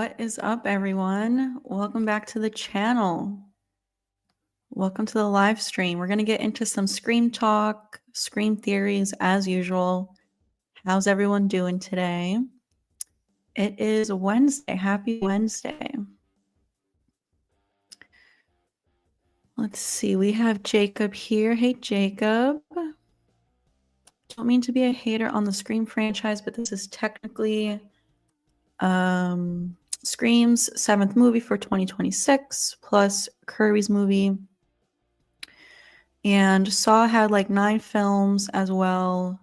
What is up, everyone? Welcome back to the channel. Welcome to the live stream. We're going to get into some Scream talk, Scream theories as usual. How's everyone doing today? It is Wednesday. Happy Wednesday. Let's see. We have Jacob here. Hey, Jacob. Don't mean to be a hater on the Scream franchise, but this is technically Scream's 7th movie for 2026, plus Kirby's movie. And Saw had like 9 films as well.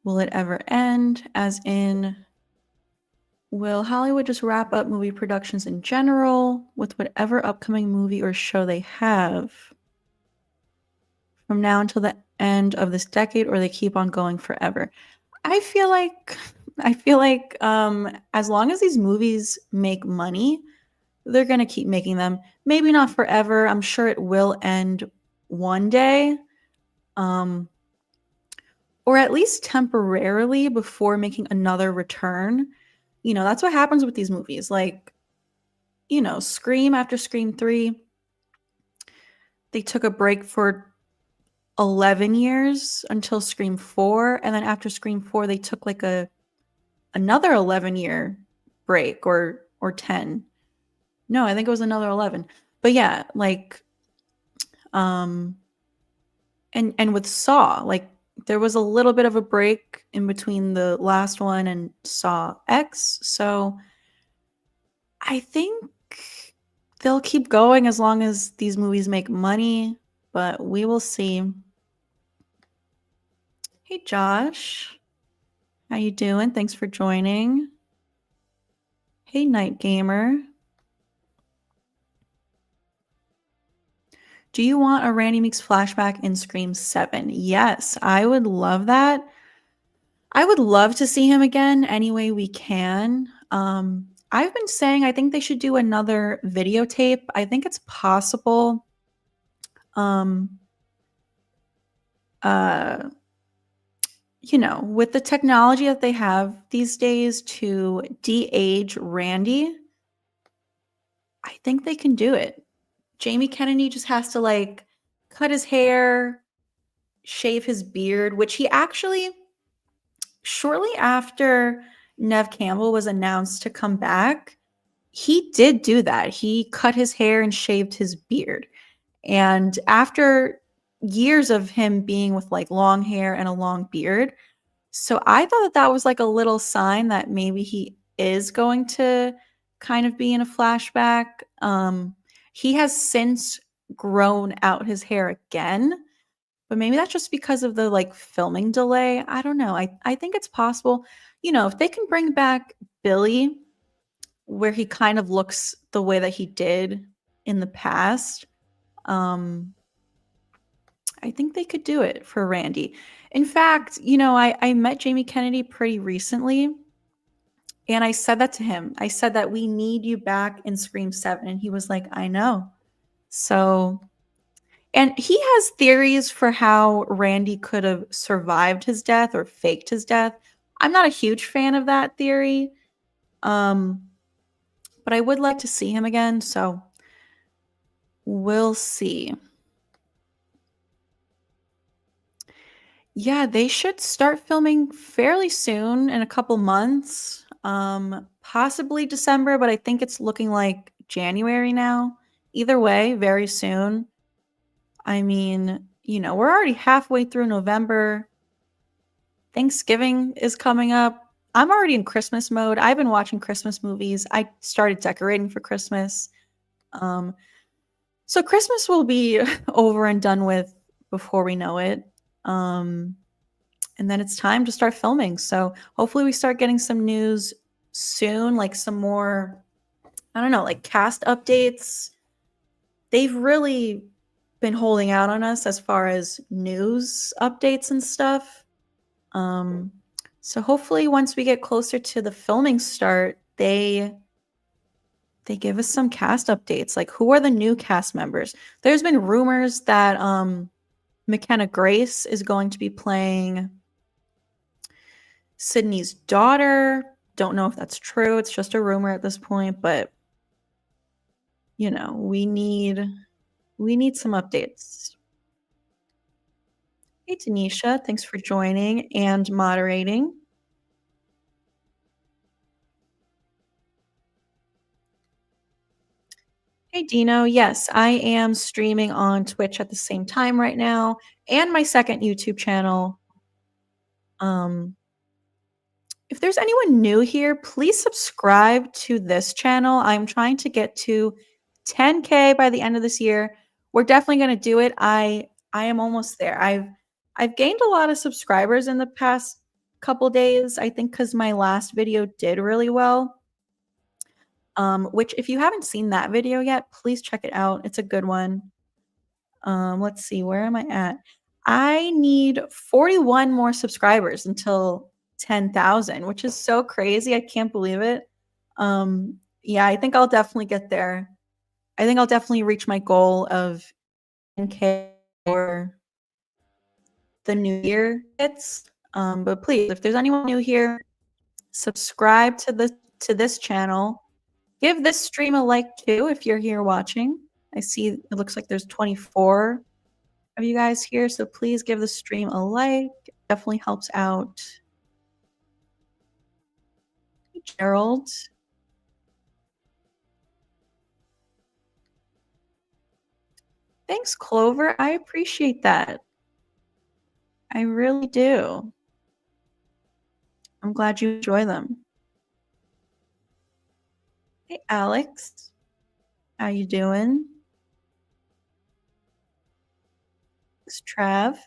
Will it ever end? As in, will Hollywood just wrap up movie productions in general with whatever upcoming movie or show they have from now until the end of this decade, or they keep on going forever? I feel like as long as these movies make money, they're going to keep making them. Maybe not forever. I'm sure it will end one day. Or at least temporarily before making another return. You know, that's what happens with these movies. Like, you know, Scream after Scream 3, they took a break for 11 years until Scream 4. And then after Scream 4, they took like another 11-year break or 10. No, I think it was another 11. But yeah, like, and with Saw, like, there was a little bit of a break in between the last one and Saw X. So I think they'll keep going as long as these movies make money, but we will see. Hey, Josh. How you doing? Thanks for joining. Hey, Night Gamer. Do you want a Randy Meeks flashback in Scream 7? Yes, I would love that. I would love to see him again any way we can. I've been saying I think they should do another videotape. I think it's possible. You know, with the technology that they have these days to de-age Randy, I think they can do it. Jamie Kennedy just has to like cut his hair, shave his beard, which he actually, shortly after Neve Campbell was announced to come back, he did do that. He cut his hair and shaved his beard. And after years of him being with like long hair and a long beard, so I thought that that was like a little sign that maybe he is going to kind of be in a flashback. He has since grown out his hair again, but maybe that's just because of the like filming delay. I don't know. I think it's possible. You know, if they can bring back Billy where he kind of looks the way that he did in the past, I think they could do it for Randy. In fact, you know, I met Jamie Kennedy pretty recently, and I said that to him. I said that we need you back in Scream 7, and he was like, I know. So, and he has theories for how Randy could have survived his death or faked his death. I'm not a huge fan of that theory, but I would like to see him again, so we'll see. Yeah, they should start filming fairly soon, in a couple months. Possibly December, but I think it's looking like January now. Either way, very soon. I mean, you know, we're already halfway through November. Thanksgiving is coming up. I'm already in Christmas mode. I've been watching Christmas movies. I started decorating for Christmas. So Christmas will be over and done with before we know it. And then it's time to start filming. So hopefully we start getting some news soon, like some more, I don't know, like cast updates. They've really been holding out on us as far as news updates and stuff. So hopefully once we get closer to the filming start, they give us some cast updates. Like, who are the new cast members? There's been rumors that McKenna Grace is going to be playing Sydney's daughter don't know if that's true. It's just a rumor at this point, but we need some updates. Hey, Tanisha, thanks for joining and moderating. Hey, Dino. Yes, I am streaming on Twitch at the same time right now, and my second YouTube channel. If there's anyone new here, please subscribe to this channel. I'm trying to get to 10K by the end of this year. We're definitely going to do it. I am almost there. I've gained a lot of subscribers in the past couple days, I think because my last video did really well. Which if you haven't seen that video yet, please check it out. It's a good one. Let's see, where am I at? I need 41 more subscribers until 10,000, which is so crazy. I can't believe it. Yeah, I think I'll definitely get there. I think I'll definitely reach my goal of 10K for the new year hits. But please, if there's anyone new here, subscribe to this channel. Give this stream a like too if you're here watching. I see it looks like there's 24 of you guys here, so please give the stream a like. It definitely helps out. Hey, Gerald. Thanks, Clover. I appreciate that. I really do. I'm glad you enjoy them. Hey, Alex. How you doing? Thanks, Trav.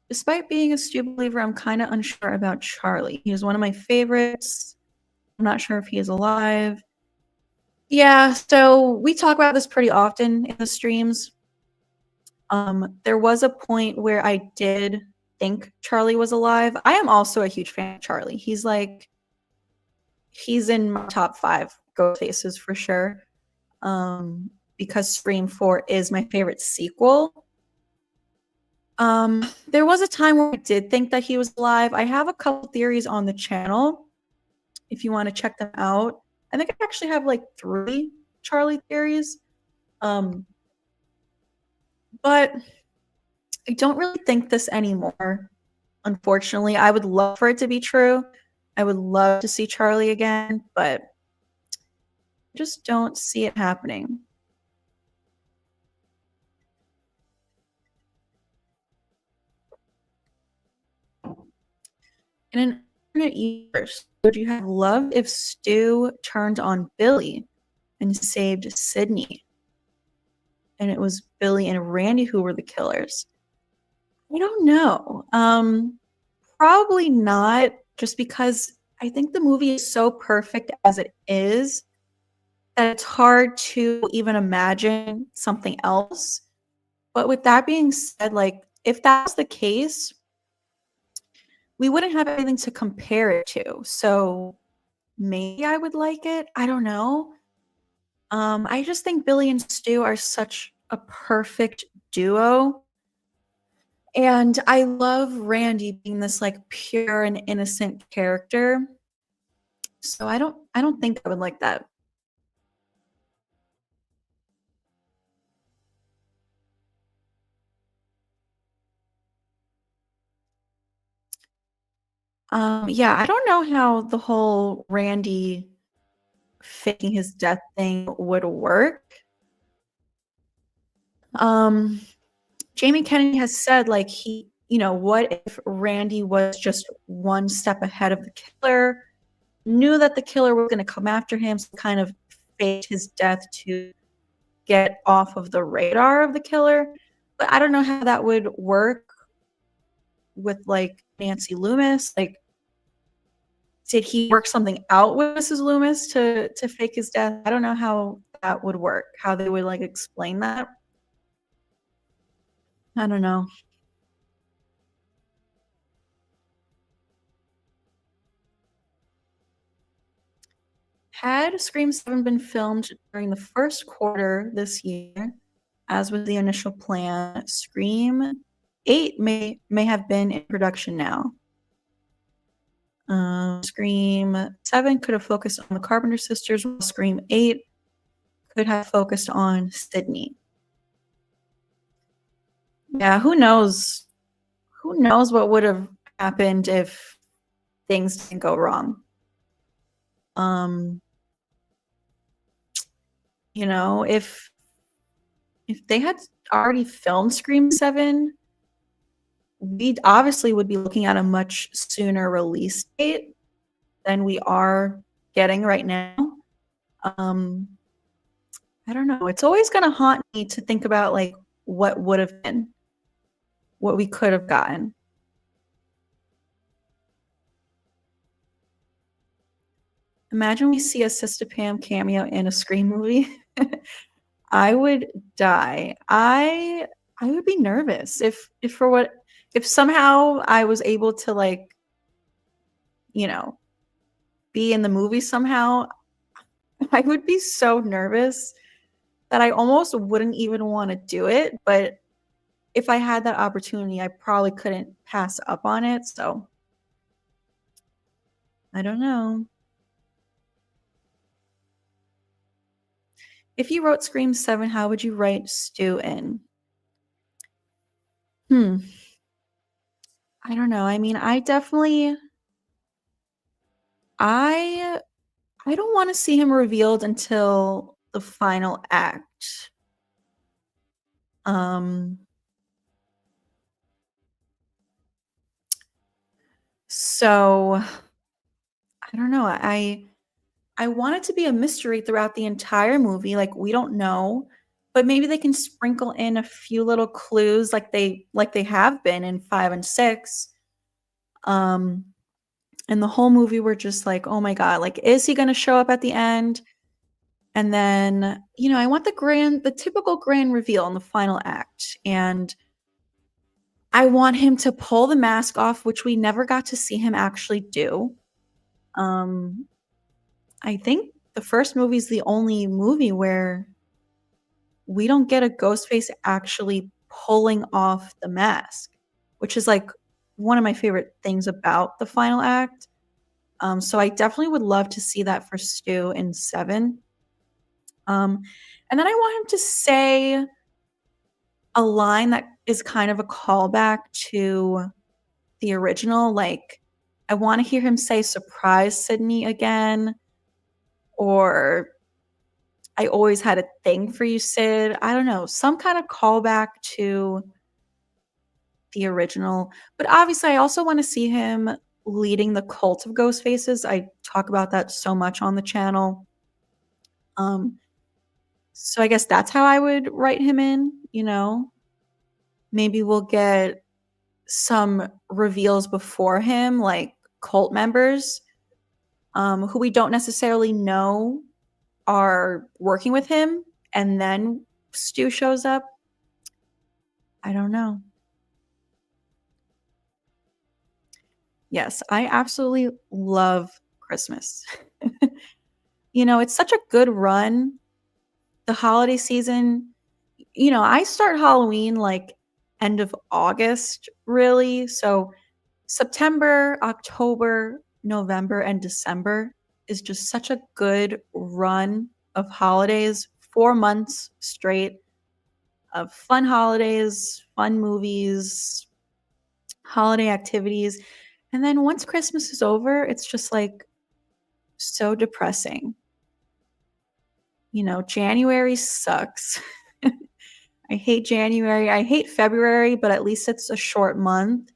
Despite being a Stu believer, I'm kind of unsure about Charlie. He was one of my favorites. I'm not sure if he is alive. Yeah, so we talk about this pretty often in the streams. There was a point where I did think Charlie was alive. I am also a huge fan of Charlie. He's in my top 5 ghost faces for sure. Because Scream 4 is my favorite sequel. There was a time where I did think that he was alive. I have a couple theories on the channel if you want to check them out. I think I actually have like 3 Charlie theories. But I don't really think this anymore. Unfortunately, I would love for it to be true. I would love to see Charlie again, but I just don't see it happening. In an alternate universe, would you have loved if Stu turned on Billy and saved Sydney? And it was Billy and Randy who were the killers. I don't know. Probably not, just because I think the movie is so perfect as it is that it's hard to even imagine something else. But with that being said, like, if that's the case, we wouldn't have anything to compare it to. So maybe I would like it. I don't know. I just think Billy and Stu are such a perfect duo. And I love Randy being this like pure and innocent character. So I don't think I would like that. Yeah, I don't know how the whole Randy faking his death thing would work. Jamie Kennedy has said, like, what if Randy was just one step ahead of the killer, knew that the killer was going to come after him, so kind of faked his death to get off of the radar of the killer. But I don't know how that would work with, like, Nancy Loomis. Like, did he work something out with Mrs. Loomis to fake his death? I don't know how that would work, how they would, like, explain that. I don't know. Had Scream 7 been filmed during the first quarter this year, as was the initial plan. Scream 8 may have been in production now. Scream 7 could have focused on the Carpenter sisters, while Scream 8 could have focused on Sydney. Yeah, who knows? Who knows what would have happened if things didn't go wrong? You know, if they had already filmed Scream 7, we obviously would be looking at a much sooner release date than we are getting right now. I don't know. It's always gonna haunt me to think about, like, what would have been, what we could have gotten. Imagine we see a Sistapam cameo in a Scream movie. I would die. I would be nervous if somehow I was able to, like, you know, be in the movie somehow. I would be so nervous that I almost wouldn't even wanna do it, but if I had that opportunity, I probably couldn't pass up on it, so I don't know. If you wrote Scream 7, how would you write Stu in? Hmm, I don't know. I mean, I I don't wanna see him revealed until the final act. Um, so I don't know. I want it to be a mystery throughout the entire movie, like, we don't know, but maybe they can sprinkle in a few little clues like they have been in 5 and 6. Um, and the whole movie we're just like, "Oh my god, like, is he gonna show up at the end?" And then, I want the typical grand reveal in the final act, and I want him to pull the mask off, which we never got to see him actually do. Um, I think the first movie is the only movie where we don't get a Ghostface actually pulling off the mask, which is, like, one of my favorite things about the final act. So I definitely would love to see that for Stu in 7. Um, and then I want him to say a line that is kind of a callback to the original, like, I wanna hear him say, "Surprise, Sydney," again, or "I always had a thing for you, Sid." I don't know, some kind of callback to the original, but obviously, I also wanna see him leading the cult of ghost faces. I talk about that so much on the channel. Um, so I guess that's how I would write him in, you know? Maybe we'll get some reveals before him, like cult members, who we don't necessarily know are working with him, and then Stu shows up. I don't know. Yes, I absolutely love Christmas. It's such a good run. The holiday season, I start Halloween like end of August, really. So September, October, November, and December is just such a good run of holidays, 4 months straight of fun holidays, fun movies, holiday activities. And then once Christmas is over, it's just like so depressing. January sucks. I hate January. I hate February, but at least it's a short month.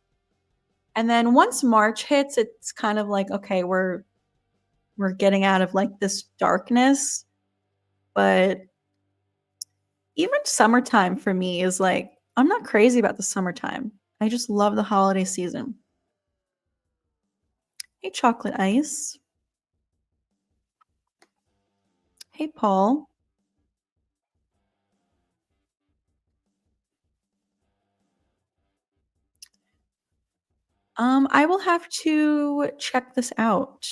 And then once March hits, it's kind of like, okay, we're getting out of like this darkness. But even summertime for me is like, I'm not crazy about the summertime. I just love the holiday season. Hey, chocolate ice. Hey, Paul. I will have to check this out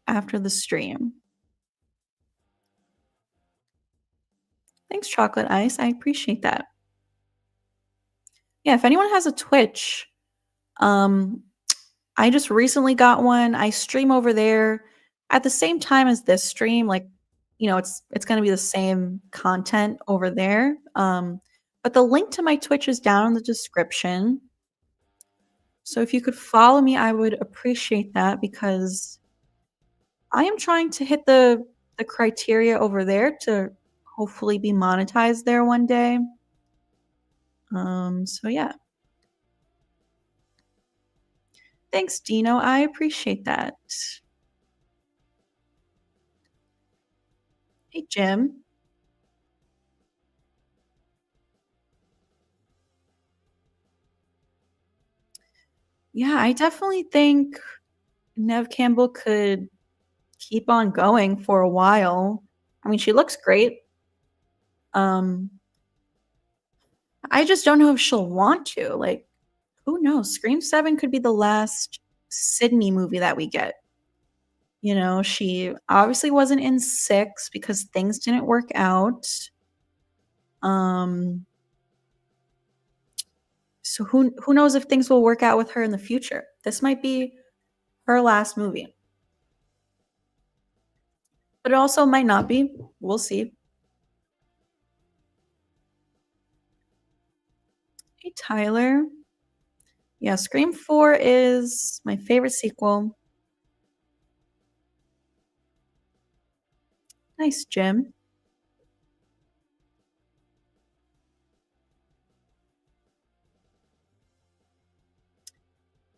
after the stream. Thanks, Chocolate Ice. I appreciate that. Yeah, if anyone has a Twitch, um, I just recently got one. I stream over there at the same time as this stream. Like, it's gonna be the same content over there. But the link to my Twitch is down in the description. So if you could follow me, I would appreciate that because I am trying to hit the criteria over there to hopefully be monetized there one day. So yeah. Thanks, Dino. I appreciate that. Hey, Jim. Yeah, I definitely think Nev Campbell could keep on going for a while. I mean, she looks great. Um, I just don't know if she'll want to. Like, who knows? Scream 7 could be the last Sydney movie that we get. She obviously wasn't in 6 because things didn't work out. Um, so who knows if things will work out with her in the future? This might be her last movie. But it also might not be. We'll see. Hey, Tyler. Yeah, Scream 4 is my favorite sequel. Nice, Jim.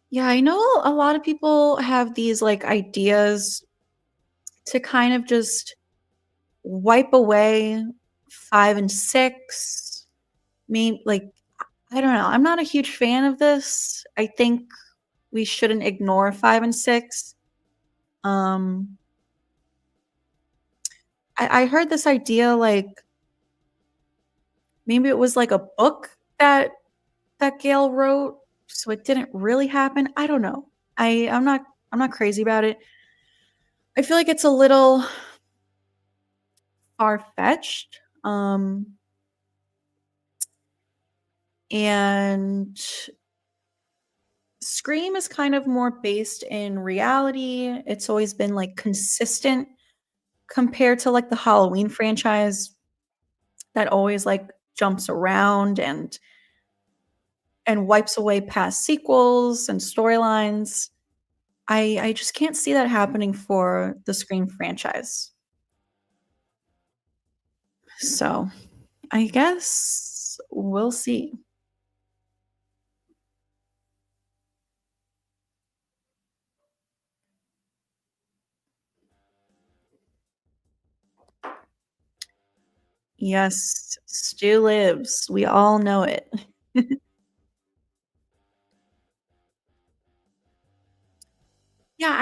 Yeah, I know a lot of people have these like ideas to kind of just wipe away 5 and 6. Maybe like I don't know. I'm not a huge fan of this. I think we shouldn't ignore 5 and 6. Um I heard this idea like maybe it was like a book that Gail wrote, so it didn't really happen. I don't know. I'm not crazy about it. I feel like it's a little far-fetched. And Scream is kind of more based in reality. It's always been like consistent compared to like the Halloween franchise that always like jumps around and wipes away past sequels and storylines. I just can't see that happening for the Scream franchise. So, I guess we'll see. Yes, Stu lives. We all know it. Yeah,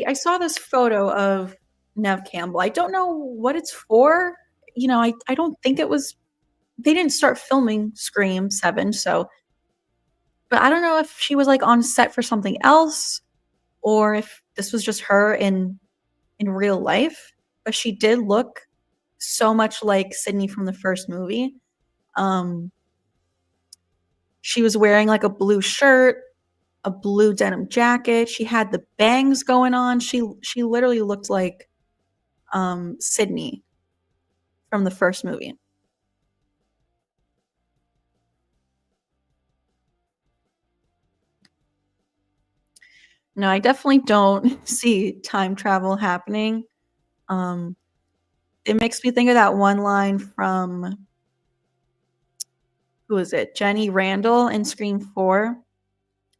I saw this photo of Nev Campbell. I don't know what it's for. I don't think it was they didn't start filming Scream 7, so but I don't know if she was, like, on set for something else or if this was just her in real life, but she did look so much like Sydney from the first movie. Um, she was wearing, like, a blue shirt, a blue denim jacket, she had the bangs going on, she literally looked like, Sydney from the first movie. No, I definitely don't see time travel happening. Um, it makes me think of that one line from who is it? Jenny Randall in Scream 4,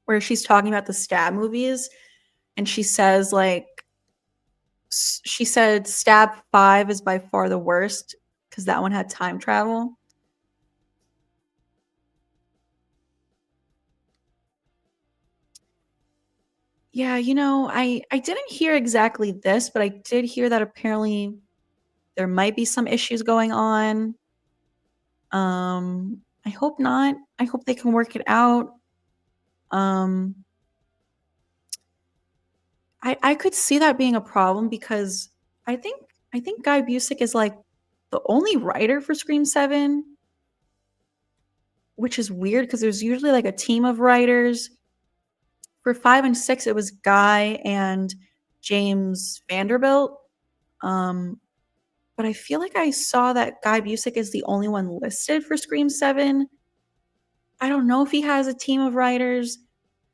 where she's talking about the Stab movies, and she says, like, she said Stab 5 is by far the worst because that one had time travel. Yeah, I didn't hear exactly this, but I did hear that apparently there might be some issues going on. I hope not. I hope they can work it out. Um, I could see that being a problem because I think I think Guy Busick is like the only writer for Scream 7, which is weird because there's usually, like, a team of writers. For 5 and 6, it was Guy and James Vanderbilt, um, but I feel like I saw that Guy Busick is the only one listed for Scream 7. I don't know if he has a team of writers,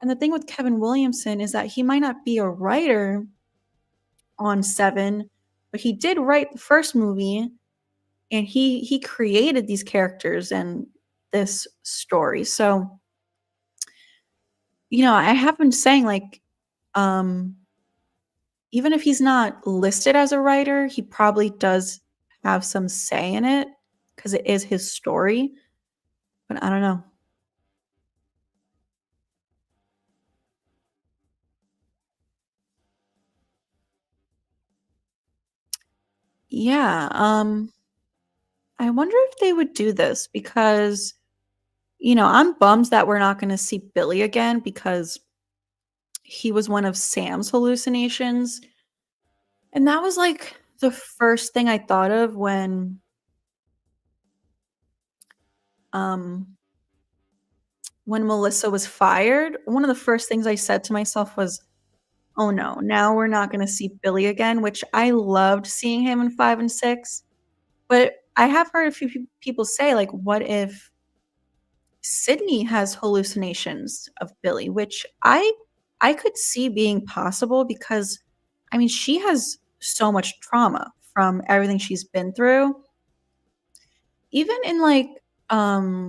and the thing with Kevin Williamson is that he might not be a writer on 7, but he did write the first movie, and he created these characters and this story. So, I have been saying, like, um, even if he's not listed as a writer, he probably does have some say in it because it is his story, but I don't know. Yeah, I wonder if they would do this because, I'm bummed that we're not gonna see Billy again because he was one of Sam's hallucinations, and that was, like, the first thing I thought of um, when Melissa was fired. One of the first things I said to myself was, "Oh, no, now we're not gonna see Billy again," which I loved seeing him in 5 and 6, but I have heard a few people say, like, "What if Sydney has hallucinations of Billy?" Which I could see being possible because, I mean, she has so much trauma from everything she's been through. Even in, like,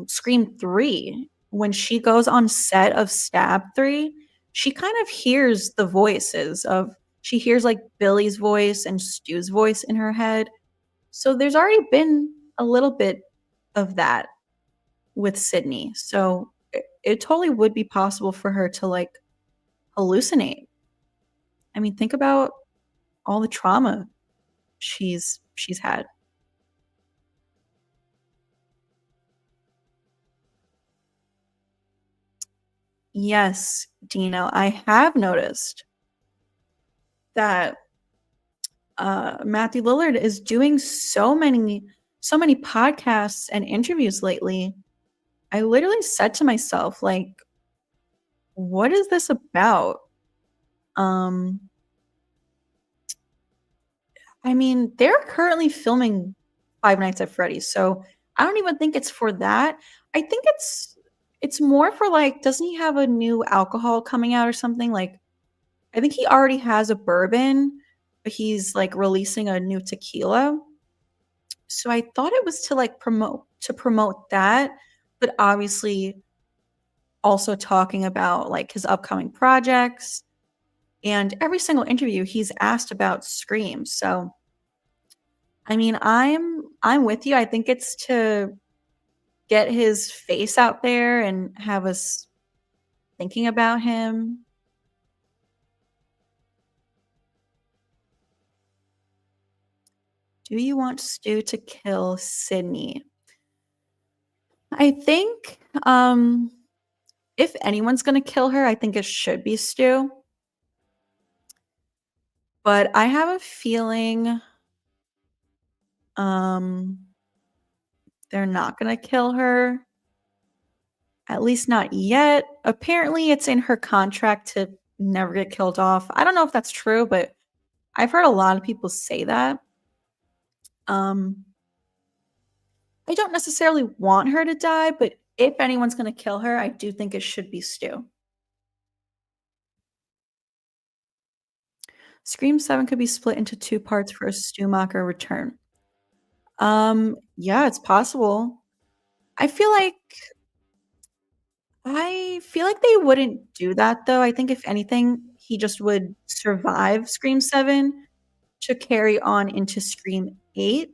Scream 3, when she goes on set of Stab 3, she kind of hears the voices of she hears, like, Billy's voice and Stu's voice in her head. So there's already been a little bit of that with Sydney. So it totally would be possible for her to, like, hallucinate. I mean, think about all the trauma she's had. Yes, Dino, I have noticed that Matthew Lillard is doing so many podcasts and interviews lately. I literally said to myself, like, what is this about? Um, I mean, they're currently filming Five Nights at Freddy's, so I don't even think it's for that. I think it's more for, like, doesn't he have a new alcohol coming out or something? Like, I think he already has a bourbon, but he's, like, releasing a new tequila. So I thought it was to, like, promote that, but obviously also talking about, like, his upcoming projects, and every single interview he's asked about Scream. So, I mean, I'm with you. I think it's to get his face out there and have us thinking about him. Do you want Stu to kill Sydney? I think, if anyone's gonna kill her, I think it should be Stu. But I have a feeling, um, they're not gonna kill her, at least not yet. Apparently, it's in her contract to never get killed off. I don't know if that's true, but I've heard a lot of people say that. Um, I don't necessarily want her to die, but if anyone's gonna kill her, I do think it should be Stu. Scream 7 could be split into 2 parts for a Stumacher return. Yeah, it's possible. I feel like I feel like they wouldn't do that, though. I think if anything, he just would survive Scream 7 to carry on into Scream 8.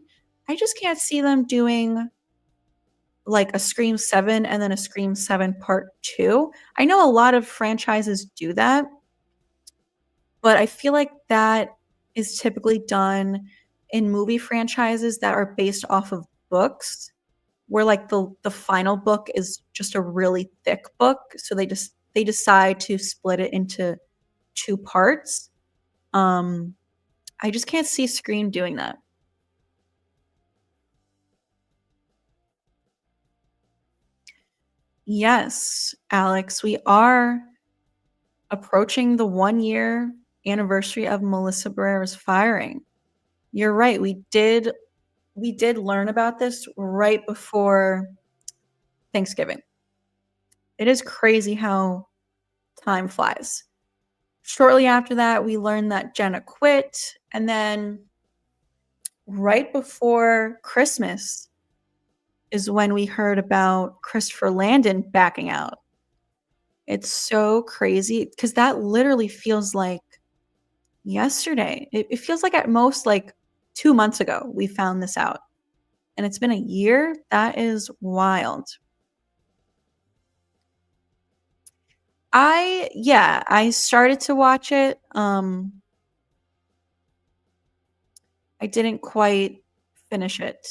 I just can't see them doing, like, a Scream 7 and then a Scream 7 Part 2. I know a lot of franchises do that, but I feel like that is typically done in movie franchises that are based off of books, where, like, the final book is just a really thick book, so they decide to split it into 2 parts. Um, I just can't see Scream doing that. Yes, Alex, we are approaching the 1-year anniversary of Melissa Barrera's firing. You're right, we did learn about this right before Thanksgiving. It is crazy how time flies. Shortly after that, we learned that Jenna quit, and then right before Christmas is when we heard about Christopher Landon backing out. It's so crazy because that literally feels like yesterday. It feels like at most like 2 months ago we found this out, and it's been a year? That is wild. I started to watch it, I didn't quite finish it.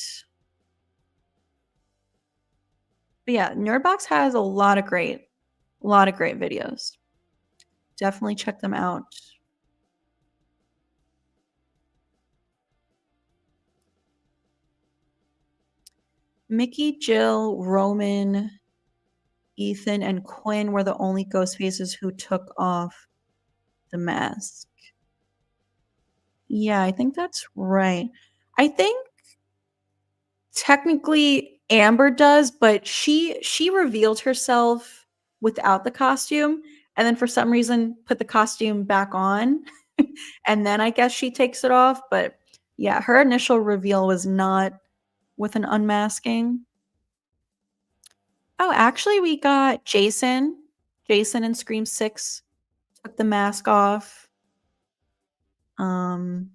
But yeah, Nerdbox has a lot of great videos. Definitely check them out. Mickey, Jill, Roman, Ethan, and Quinn were the only ghost faces who took off the mask. Yeah, I think that's right. I think technically Amber does, but she revealed herself without the costume and then for some reason put the costume back on and then I guess she takes it off, but yeah, her initial reveal was not with an unmasking. Oh, actually we got Jason. Jason in Scream 6 took the mask off. Um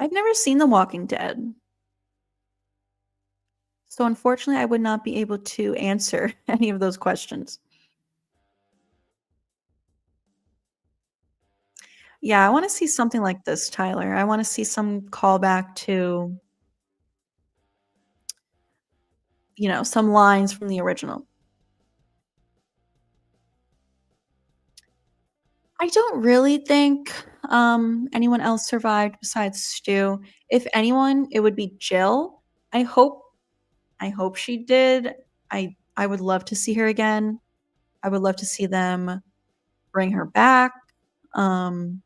I've never seen The Walking Dead. So unfortunately, I would not be able to answer any of those questions. Yeah, I wanna see something like this, Tyler. I wanna see some callback to, some lines from the original. I don't really think, anyone else survived besides Stu. If anyone, it would be Jill. I hope I hope she did. I would love to see her again. I would love to see them bring her back. Um,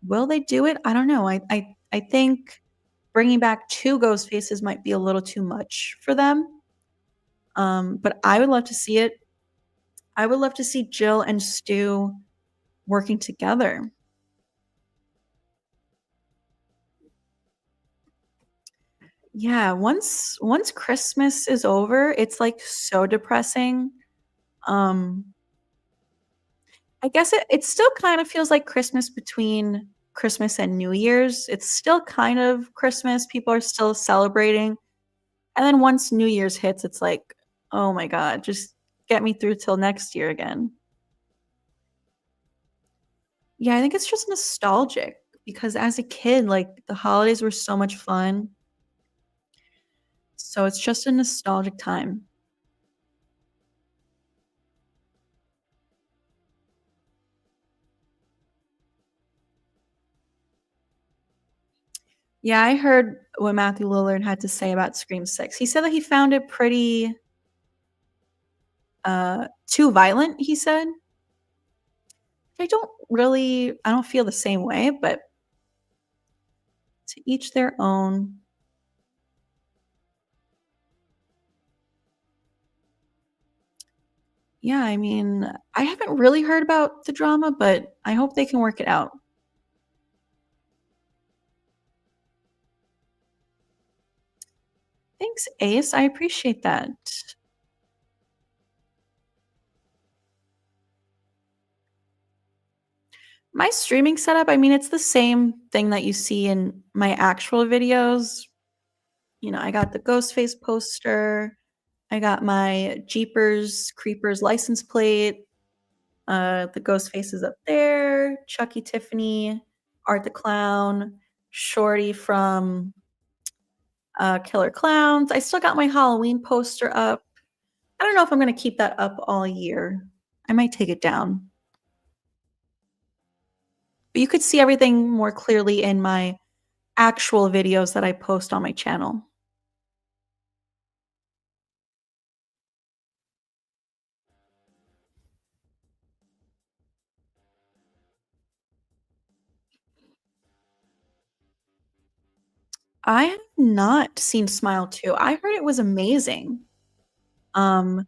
will they do it? I don't know. I think bringing back 2 ghost faces might be a little too much for them. But I would love to see it. I would love to see Jill and Stu working together. Yeah, once Christmas is over, it's, like, so depressing. Um, I guess it still kind of feels like Christmas between Christmas and New Year's. It's still kind of Christmas, people are still celebrating, and then once New Year's hits, it's like, "Oh my god, just get me through till next year again." Yeah, I think it's just nostalgic because as a kid, like, the holidays were so much fun, so it's just a nostalgic time. Yeah, I heard what Matthew Lillard had to say about Scream 6. He said that he found it pretty, too violent, he said. I don't feel the same way, but to each their own. Yeah, I mean, I haven't really heard about the drama, but I hope they can work it out. Thanks, Ace, I appreciate that. My streaming setup, I mean, it's the same thing that you see in my actual videos. I got the Ghostface poster, I got my Jeepers Creepers license plate, the Ghostface is up there, Chucky Tiffany, Art the Clown, Shorty from Killer Clowns. I still got my Halloween poster up. I don't know if I'm gonna keep that up all year. I might take it down. But you could see everything more clearly in my actual videos that I post on my channel. I have not seen Smile 2. I heard it was amazing. Um,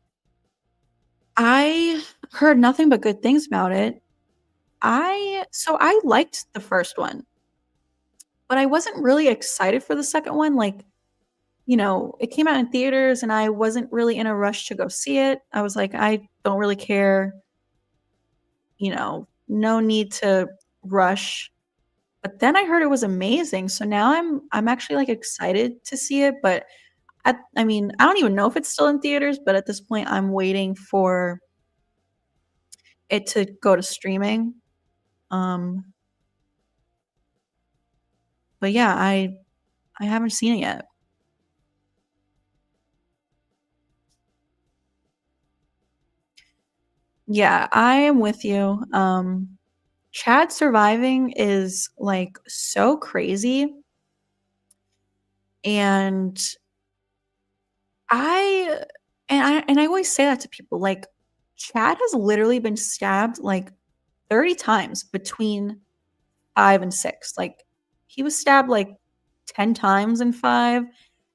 I heard nothing but good things about it. I liked the first one, but I wasn't really excited for the second one, like, it came out in theaters and I wasn't really in a rush to go see it. I was like, "I don't really care, no need to rush." But then I heard it was amazing, so now I'm actually, like, excited to see it, but I mean, I don't even know if it's still in theaters, but at this point, I'm waiting for it to go to streaming. Um, but yeah, I haven't seen it yet. Yeah, I am with you. Chad surviving is, like, so crazy, and I I always say that to people, like, Chad has literally been stabbed, like, 30 times between 5 and 6, like, he was stabbed, like, 10 times in 5,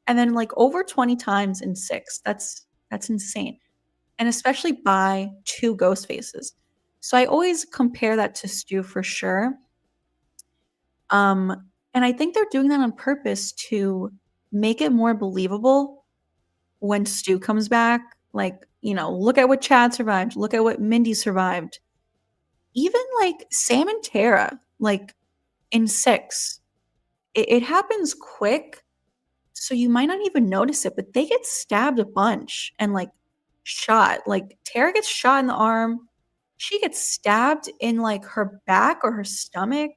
and then, like, over 20 times in 6. That's insane, and especially by 2 ghost faces. So I always compare that to Stu for sure, and I think they're doing that on purpose to make it more believable when Stu comes back. Like, look at what Chad survived, look at what Mindy survived. Even, like, Sam and Tara, like, in 6, it happens quick, so you might not even notice it, but they get stabbed a bunch and, like, shot. Like, Tara gets shot in the arm, she gets stabbed in, like, her back or her stomach,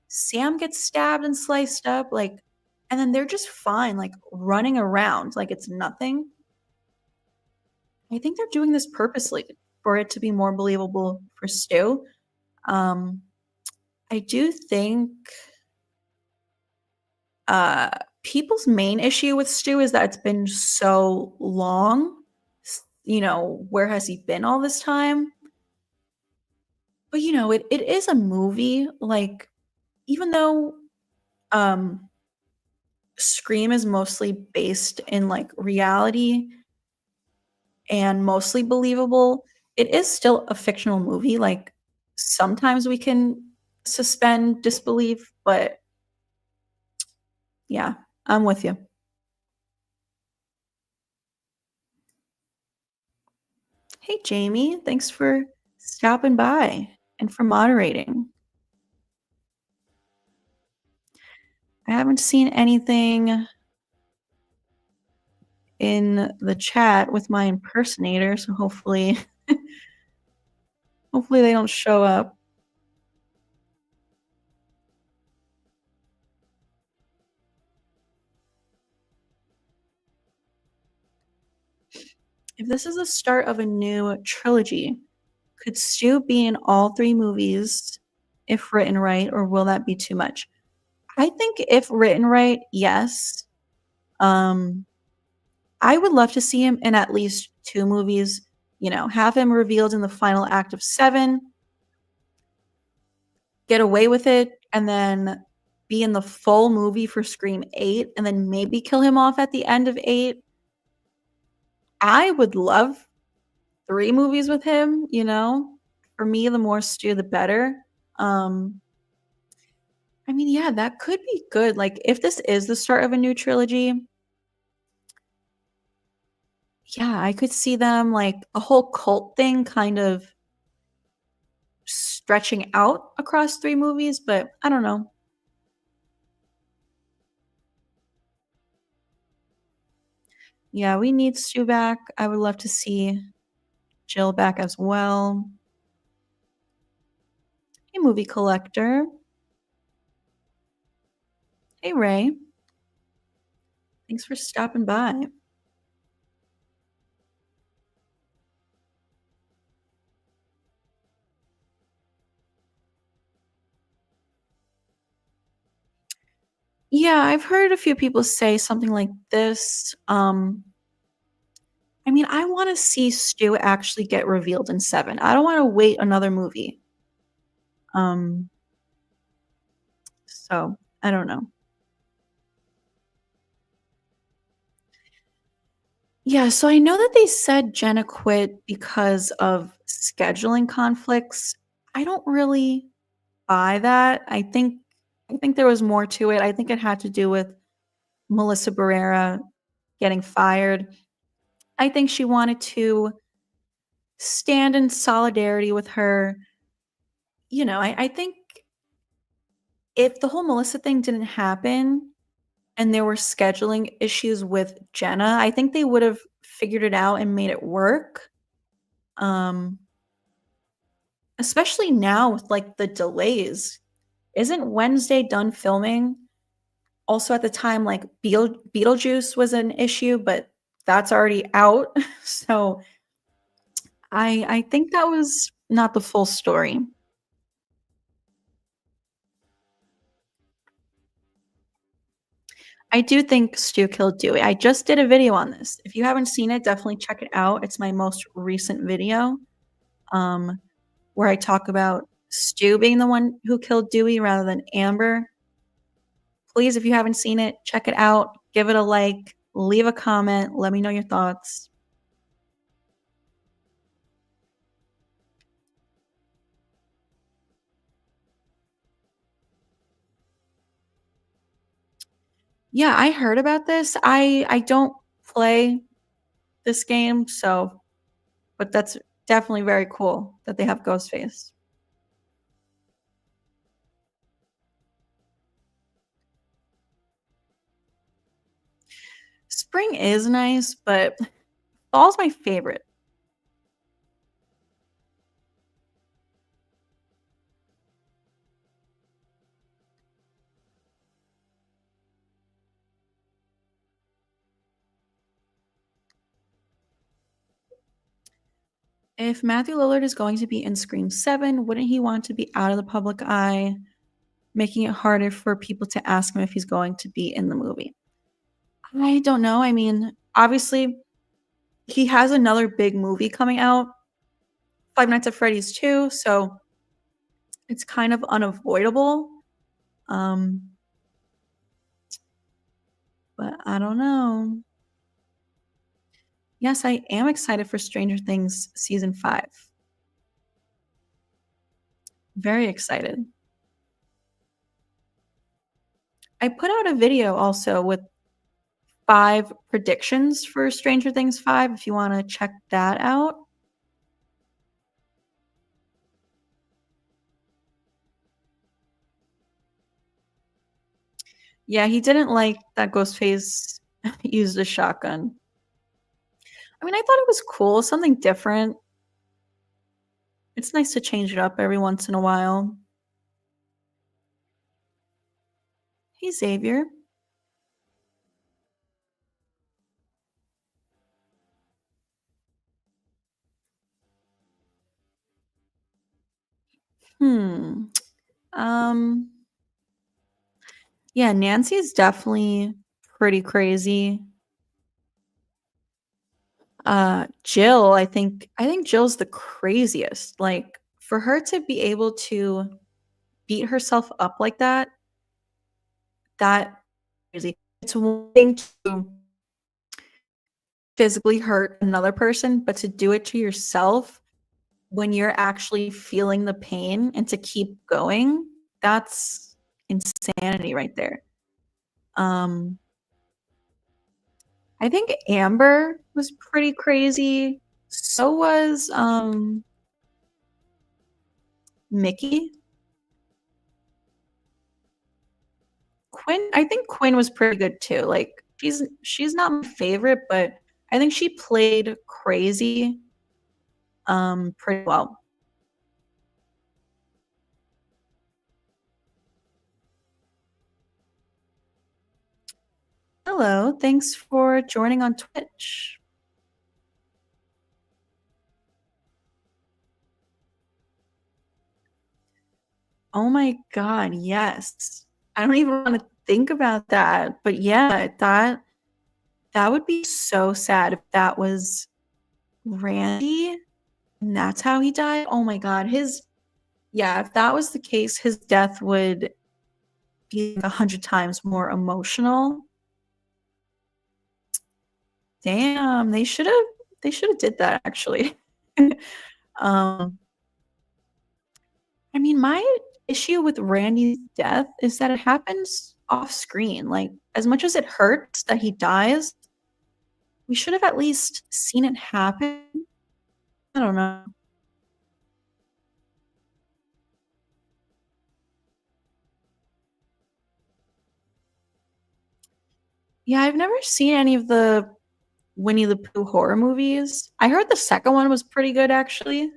Sam gets stabbed and sliced up, like, and then they're just fine, like, running around like it's nothing. I think they're doing this purposely for it to be more believable for Stu. Um, I do think, uh, people's main issue with Stu is that it's been so long. Where has he been all this time? But, it is a movie, like, even though, um, Scream is mostly based in, like, reality and mostly believable, it is still a fictional movie, like, sometimes we can suspend disbelief, but yeah, I'm with you. Hey, Jamie, thanks for stopping by and for moderating. I haven't seen anything in the chat with my impersonator, so hopefully they don't show up. If this is the start of a new trilogy, could Stu be in all 3 movies if written right, or will that be too much? I think if written right, yes. Um, I would love to see him in at least 2 movies, have him revealed in the final act of 7, get away with it, and then be in the full movie for Scream 8, and then maybe kill him off at the end of 8. I would love 3 movies with him, For me, the more Stu, the better. Um, I mean, yeah, that could be good. Like, if this is the start of a new trilogy, yeah, I could see them, like, a whole cult thing kind of stretching out across 3 movies, but I don't know. Yeah, we need Stu back. I would love to see Jill back as well. Hey, movie collector. Hey, Ray. Thanks for stopping by. Yeah, I've heard a few people say something like this. I mean, I wanna see Stu actually get revealed in 7. I don't wanna wait another movie. Um, so I don't know. Yeah, so I know that they said Jenna quit because of scheduling conflicts. I don't really buy that. I think there was more to it. I think it had to do with Melissa Barrera getting fired. I think she wanted to stand in solidarity with her. I think if the whole Melissa thing didn't happen and there were scheduling issues with Jenna, I think they would have figured it out and made it work. Um, Especially now with like the delays. Isn't Wednesday done filming? Also at the time, like Beetlejuice was an issue, but that's already out. So I think that was not the full story. I do think Stu killed Dewey. I just did a video on this. If you haven't seen it, definitely check it out. It's my most recent video, um, where I talk about Stu being the one who killed Dewey rather than Amber. Please, if you haven't seen it, check it out. Give it a like, leave a comment, let me know your thoughts. Yeah, I heard about this. I don't play this game, so but that's definitely very cool that they have Ghostface. Spring is nice, but fall's my favorite. If Matthew Lillard is going to be in Scream 7, wouldn't he want to be out of the public eye, making it harder for people to ask him if he's going to be in the movie? I don't know. I mean, obviously, he has another big movie coming out, Five Nights at Freddy's 2, so it's kind of unavoidable. Um, but I don't know. Yes, I am excited for Stranger Things season 5. Very excited. I put out a video also with 5 predictions for Stranger Things 5 if you wanna check that out. Yeah, he didn't like that Ghostface used a shotgun. I mean, I thought it was cool, something different. It's nice to change it up every once in a while. Hey, Xavier. Hmm. Um, yeah, Nancy is definitely pretty crazy. Jill, I think Jill's the craziest. Like, for her to be able to beat herself up like that crazy. It's one thing to physically hurt another person, but to do it to yourself when you're actually feeling the pain and to keep going, that's insanity right there. Um, I think Amber was pretty crazy. So was Mickey. Quinn, I think Quinn was pretty good too. Like she's not my favorite, but I think she played crazy pretty well. Hello, thanks for joining on Twitch. Oh my god, yes. I don't even want to think about that, but yeah, that would be so sad if that was Randy and that's how he died. Oh my god, his yeah, if that was the case, his death would be 100 times more emotional. Damn, they should have did that actually. Um, I mean, my issue with Randy's death is that it happens off screen. Like, as much as it hurts that he dies, we should have at least seen it happen. I don't know. Yeah, I've never seen any of the Winnie the Pooh horror movies. I heard the second one was pretty good actually.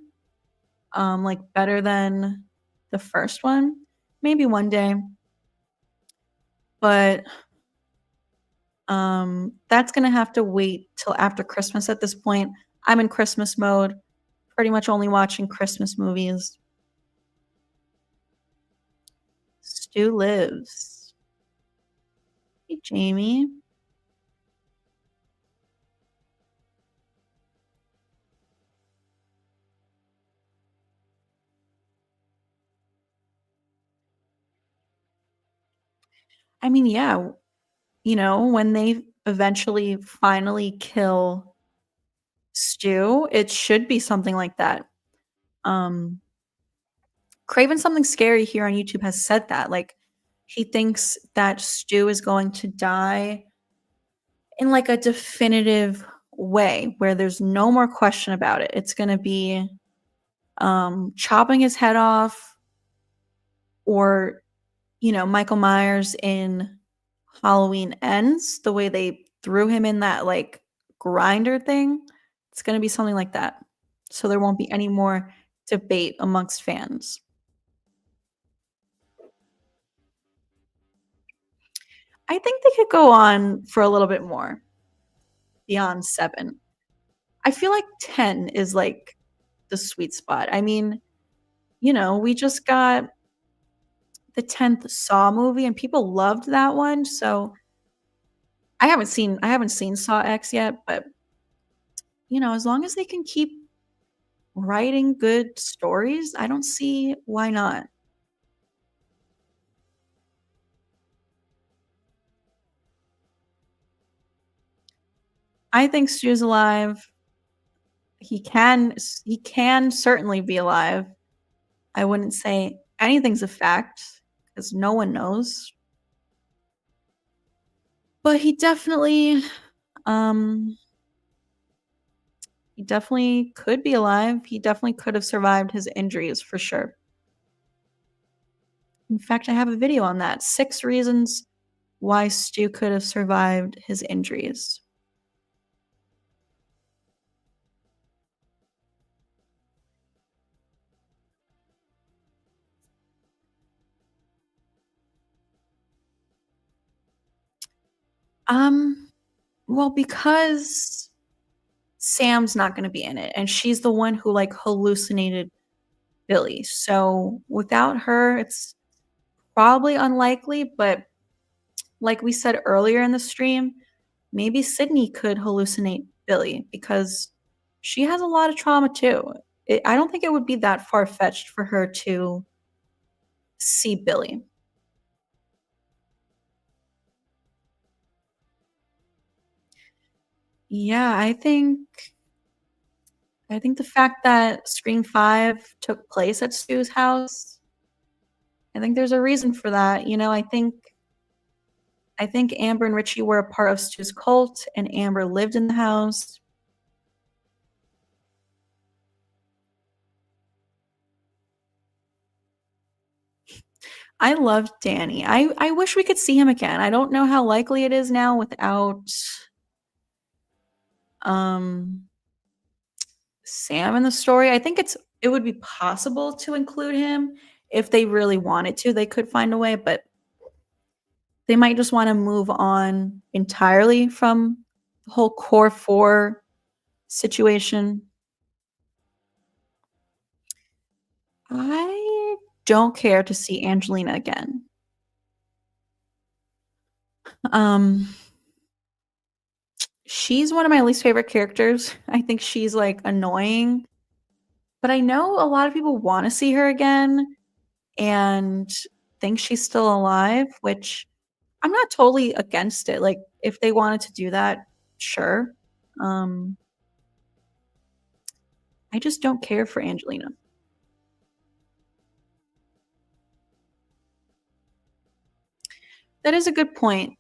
Like better than the first one. Maybe one day. But that's gonna have to wait till after Christmas at this point. I'm in Christmas mode, pretty much only watching Christmas movies. Stu lives. Hey, Jamie. I mean, yeah, when they eventually finally kill Stu, it should be something like that. Um, Craven Something Scary here on YouTube has said that. Like, he thinks that Stu is going to die in like a definitive way where there's no more question about it. It's going to be chopping his head off or, Michael Myers in Halloween Ends, the way they threw him in that like grinder thing. It's going to be something like that. So there won't be any more debate amongst fans. I think they could go on for a little bit more beyond 7. I feel like 10 is like the sweet spot. I mean, we just got the 10th Saw movie and people loved that one. So I haven't seen Saw X yet, but as long as they can keep writing good stories, I don't see why not. I think Stu's alive. He can certainly be alive. I wouldn't say anything's a fact because no one knows. But um he definitely could be alive. He definitely could have survived his injuries for sure. In fact, I have a video on that. 6 reasons why Stu could have survived his injuries. Um, well, because Sam's not gonna be in it, and she's the one who, like, hallucinated Billy. So, without her, it's probably unlikely, but like we said earlier in the stream, maybe Sydney could hallucinate Billy because she has a lot of trauma too. I don't think it would be that far-fetched for her to see Billy. Yeah, I think the fact that Scream 5 took place at Stu's house, I think there's a reason for that. I think Amber and Richie were a part of Stu's cult and Amber lived in the house. I love Danny. I wish we could see him again. I don't know how likely it is now without um Sam in the story. I think it would be possible to include him if they really wanted to. They could find a way, but they might just want to move on entirely from the whole core 4 situation. I don't care to see Angelina again. Um, she's one of my least favorite characters. I think she's, like, annoying, but I know a lot of people wanna see her again and think she's still alive, which I'm not totally against it, like, if they wanted to do that, sure. Um, I just don't care for Angelina. That is a good point.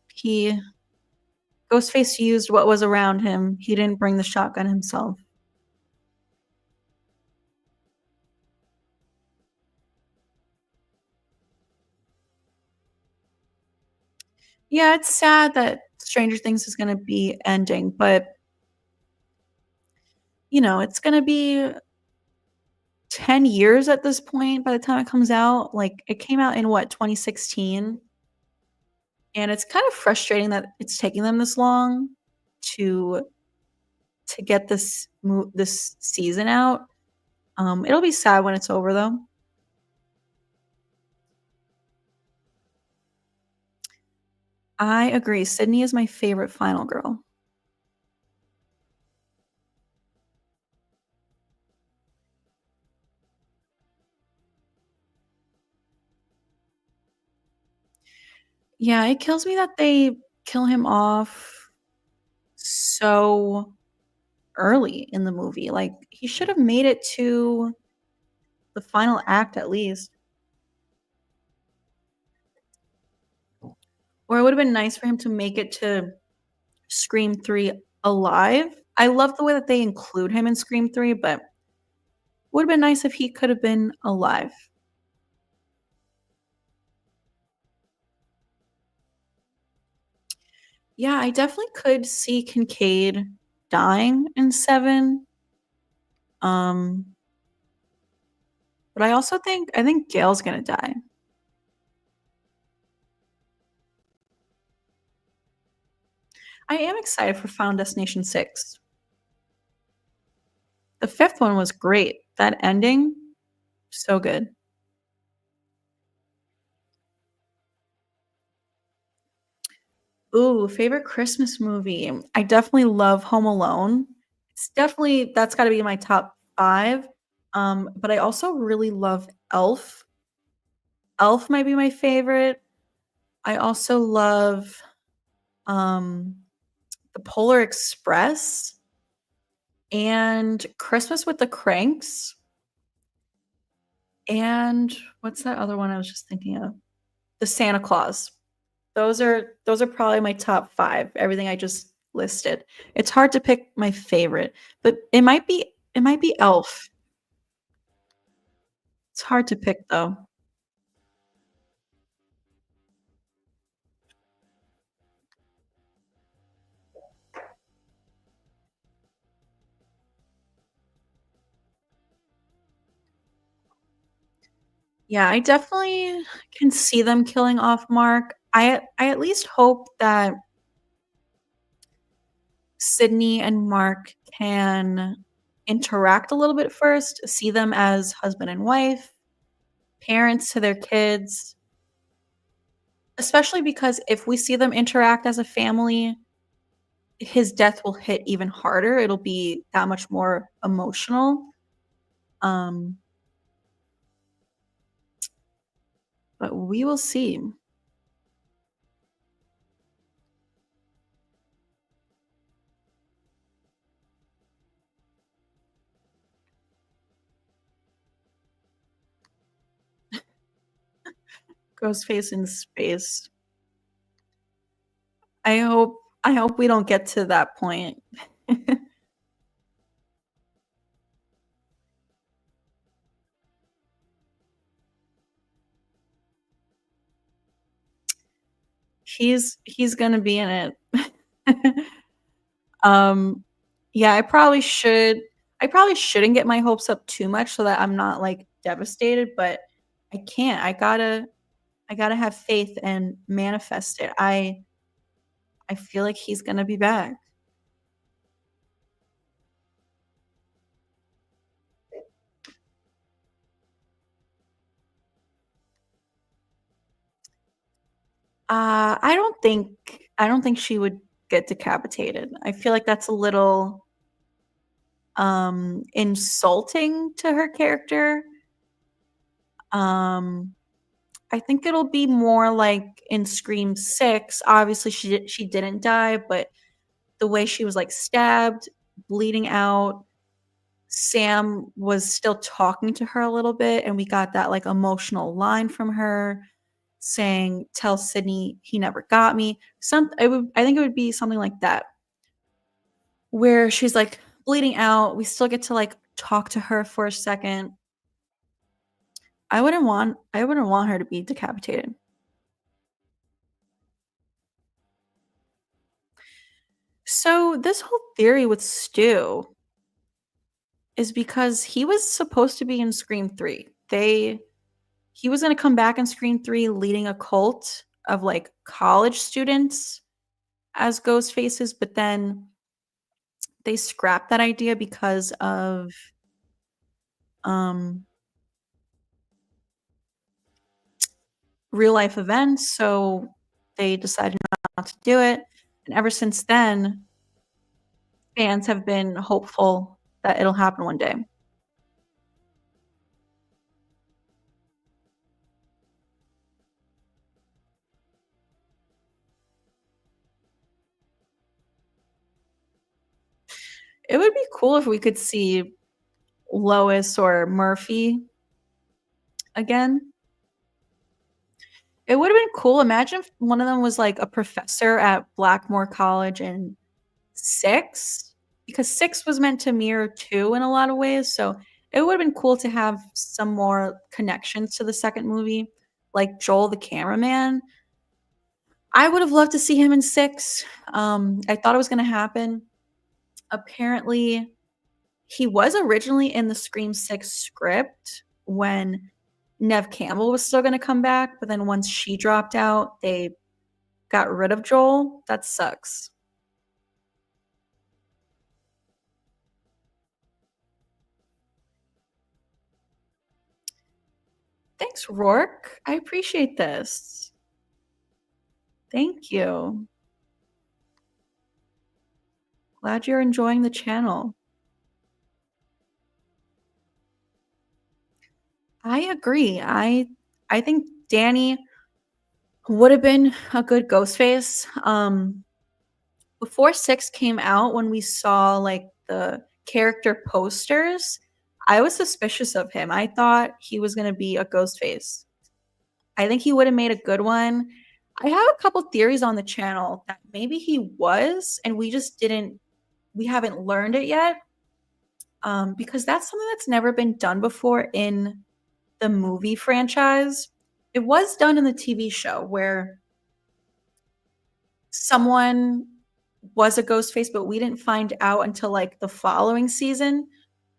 Ghostface used what was around him, he didn't bring the shotgun himself. Yeah, it's sad that Stranger Things is gonna be ending, but, it's gonna be 10 years at this point by the time it comes out. Like, it came out in what, 2016? And it's kind of frustrating that it's taking them this long to get this season out. It'll be sad when it's over, though. I agree, Sydney is my favorite final girl. Yeah, it kills me that they kill him off so early in the movie, like, he should have made it to the final act at least, or it would've been nice for him to make it to Scream 3 alive. I love the way that they include him in Scream 3, but would've been nice if he could've been alive. Yeah, I definitely could see Kincaid dying in 7, um, but I think Gail's gonna die. I am excited for Final Destination 6. The 5th one was great. That ending, so good. Ooh, favorite Christmas movie? I definitely love Home Alone. That's gotta be in my top 5, but I also really love Elf. Elf might be my favorite. I also love, um, The Polar Express and Christmas with the Cranks, and what's that other one I was just thinking of? The Santa Claus. Those are probably my top 5, everything I just listed. It's hard to pick my favorite, but it might be Elf. It's hard to pick, though. Yeah, I definitely can see them killing off Mark. I at least hope that Sydney and Mark can interact a little bit first, see them as husband and wife, parents to their kids, especially because if we see them interact as a family, his death will hit even harder. It'll be that much more emotional. Um, but we will see. Ghostface in space. I hope we don't get to that point. He's gonna be in it. Um, yeah, I probably shouldn't get my hopes up too much so that I'm not, like, devastated, but I can't. I gotta have faith and manifest it. I feel like he's gonna be back. I don't think I don't think she would get decapitated. I feel like that's a little, insulting to her character. Um, I think it'll be more like in Scream 6, obviously, she didn't die, but the way she was, like, stabbed, bleeding out, Sam was still talking to her a little bit, and we got that, like, emotional line from her saying, "Tell Sydney he never got me." I think it would be something like that, where she's, like, bleeding out, we still get to, like, talk to her for a second. I wouldn't want her to be decapitated. So, this whole theory with Stu is because he was supposed to be in Scream 3. He was gonna come back in Scream 3 leading a cult of, like, college students as ghost faces, but then they scrapped that idea because of, um, real life events, so they decided not to do it, and ever since then, fans have been hopeful that it'll happen one day. It would be cool if we could see Lois or Murphy again. It would've been cool. Imagine if one of them was, like, a professor at Blackmore College in 6, because 6 was meant to mirror 2 in a lot of ways, so it would've been cool to have some more connections to the 2nd movie, like Joel the cameraman. I would've loved to see him in 6. I thought it was gonna happen. Apparently, he was originally in the Scream 6 script when Neve Campbell was still gonna come back, but then once she dropped out, they got rid of Joel. That sucks. Thanks, Rourke. I appreciate this. Thank you. Glad you're enjoying the channel. I agree. I think Danny would have been a good Ghostface. Before 6 came out, when we saw, like, the character posters, I was suspicious of him. I thought he was gonna be a Ghostface. I think he would have made a good one. I have a couple theories on the channel that maybe he was, and we haven't learned it yet, because that's something that's never been done before in the movie franchise. It was done in the TV show where someone was a ghost face, but we didn't find out until, like, the following season.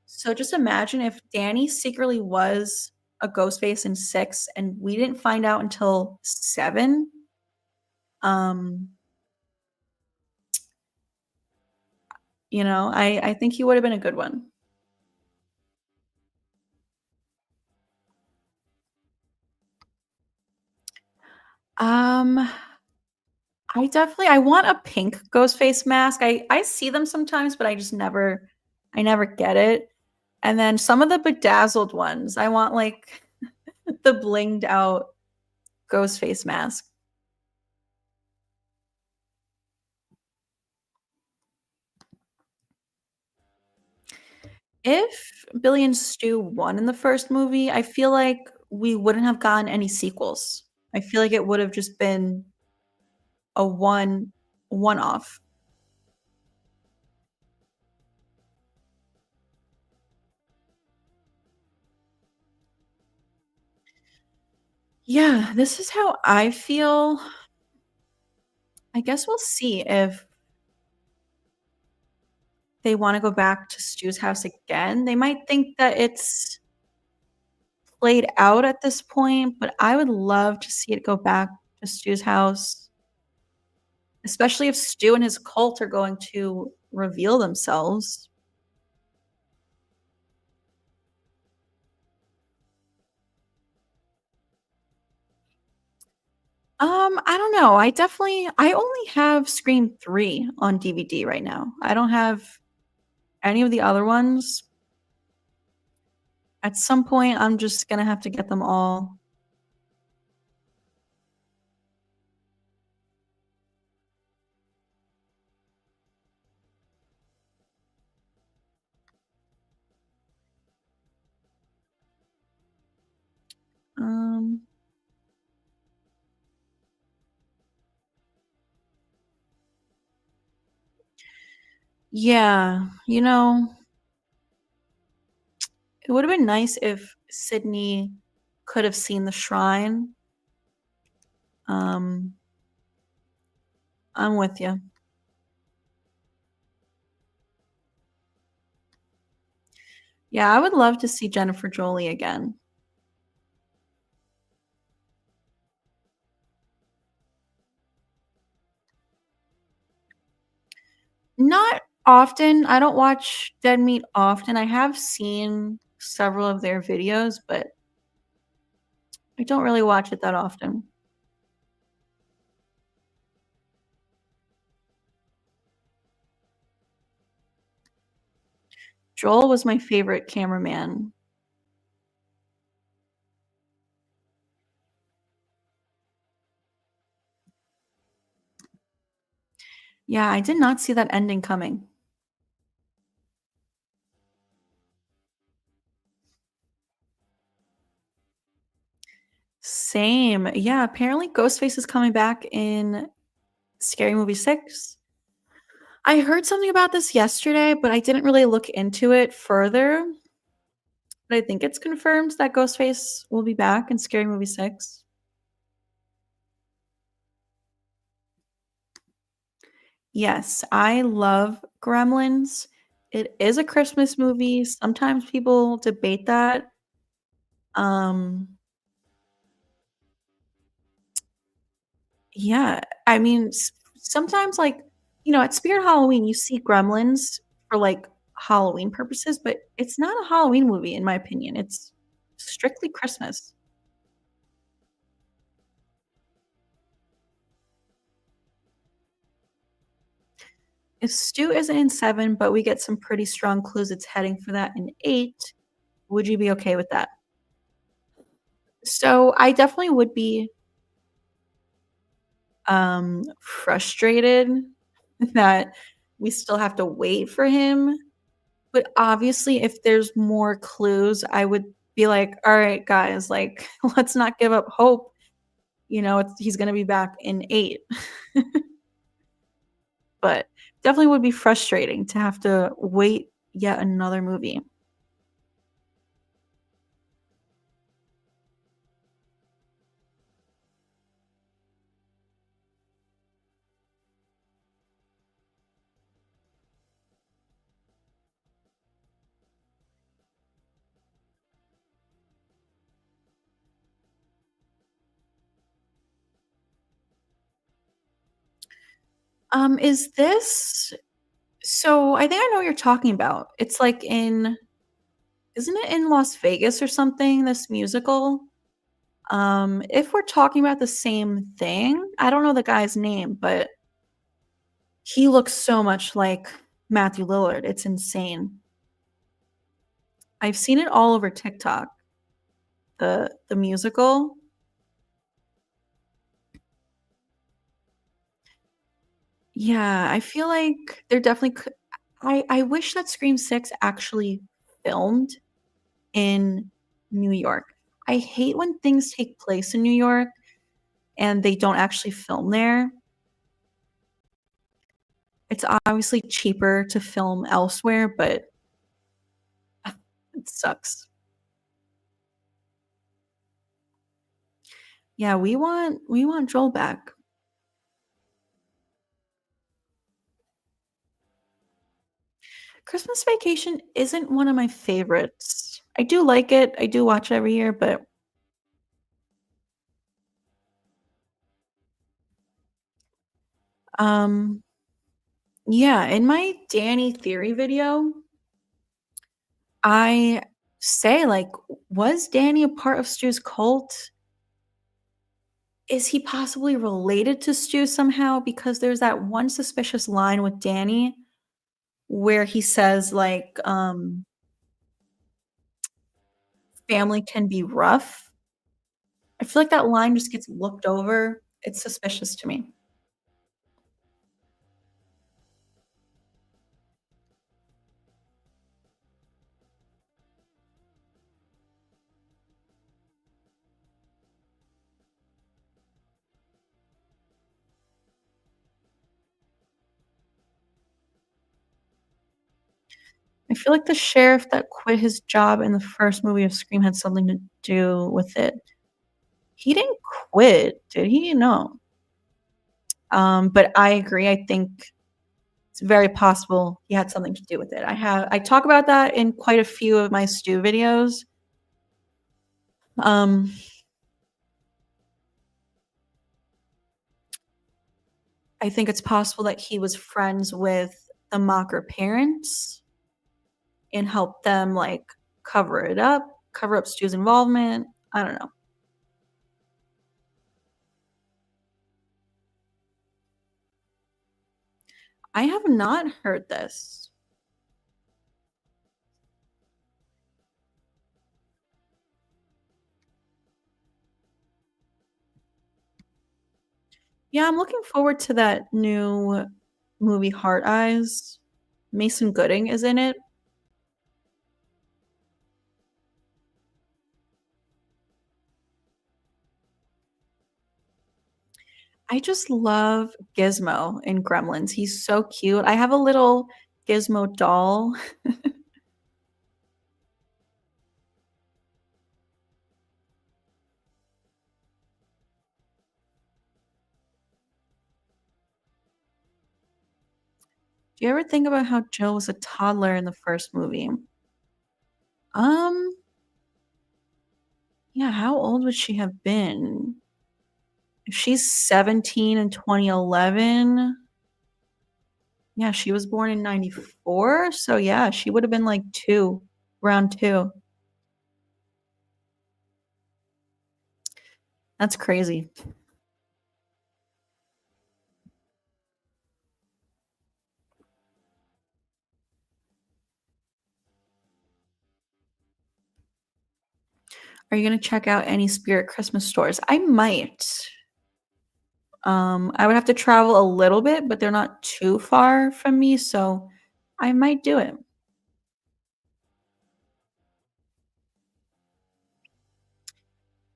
So just imagine if Danny secretly was a ghost face in 6 and we didn't find out until 7. Um, I think he would have been a good one. Um, I want a pink ghost face mask. I see them sometimes, but I never get it. And then some of the bedazzled ones, I want, like, the blinged out ghost face mask. If Billy and Stu won in the first movie, I feel like we wouldn't have gotten any sequels. I feel like it would have just been a one-off. Yeah, this is how I feel. I guess we'll see if they wanna go back to Stu's house again. They might think that it's played out at this point, but I would love to see it go back to Stu's house, especially if Stu and his cult are going to reveal themselves. I don't know. I only have Scream 3 on DVD right now. I don't have any of the other ones. At some point, I'm just gonna have to get them all. Um, yeah, it would have been nice if Sydney could have seen the shrine. Um, I'm with you. Yeah, I would love to see Jennifer Jolie again. Not often. I don't watch Dead Meat often. I have seen several of their videos, but I don't really watch it that often. Joel was my favorite cameraman. Yeah, I did not see that ending coming. Same. Yeah, apparently Ghostface is coming back in Scary Movie 6. I heard something about this yesterday, but I didn't really look into it further. But I think it's confirmed that Ghostface will be back in Scary Movie 6. Yes, I love Gremlins. It is a Christmas movie. Sometimes people debate that. Um, yeah, I mean, sometimes, like, at Spirit Halloween, you see Gremlins for like Halloween purposes, but it's not a Halloween movie, in my opinion. It's strictly Christmas. If Stu isn't in 7, but we get some pretty strong clues it's heading for that in 8, would you be okay with that? So I definitely would be frustrated that we still have to wait for him. But obviously, if there's more clues, I would be like, all right, guys, like, let's not give up hope. He's going to be back in 8. But definitely would be frustrating to have to wait yet another movie. Is this so I think I know what you're talking about. It's like in isn't it in Las Vegas or something, this musical? If we're talking about the same thing, I don't know the guy's name, but he looks so much like Matthew Lillard. It's insane. I've seen it all over TikTok, the musical. Yeah, I feel like there definitely could I wish that Scream 6 actually filmed in New York. I hate when things take place in New York and they don't actually film there. It's obviously cheaper to film elsewhere, but it sucks. Yeah, we want Joel back. Christmas Vacation isn't one of my favorites. I do like it. I do watch it every year, but um yeah, in my Danny Theory video, I say like was Danny a part of Stu's cult? Is he possibly related to Stu somehow? Because there's that one suspicious line with Danny where he says, like, "Family can be rough." I feel like that line just gets looked over. It's suspicious to me. I feel like the sheriff that quit his job in the first movie of Scream had something to do with it. He didn't quit, did he? No. But I agree. I think it's very possible he had something to do with it. I talk about that in quite a few of my Stu videos. Um, I think it's possible that he was friends with the Mocker parents and helped them, like, cover up Stu's involvement. I don't know. I have not heard this. Yeah, I'm looking forward to that new movie, Heart Eyes. Mason Gooding is in it. I just love Gizmo in Gremlins. He's so cute. I have a little Gizmo doll. Do you ever think about how Jill was a toddler in the first movie? Um, yeah, how old would she have been? If she's 17 in 2011, yeah, she was born in 94, so yeah, she would have been like 2, around 2. That's crazy. Are you gonna check out any Spirit Christmas stores? I might. I would have to travel a little bit, but they're not too far from me, so I might do it.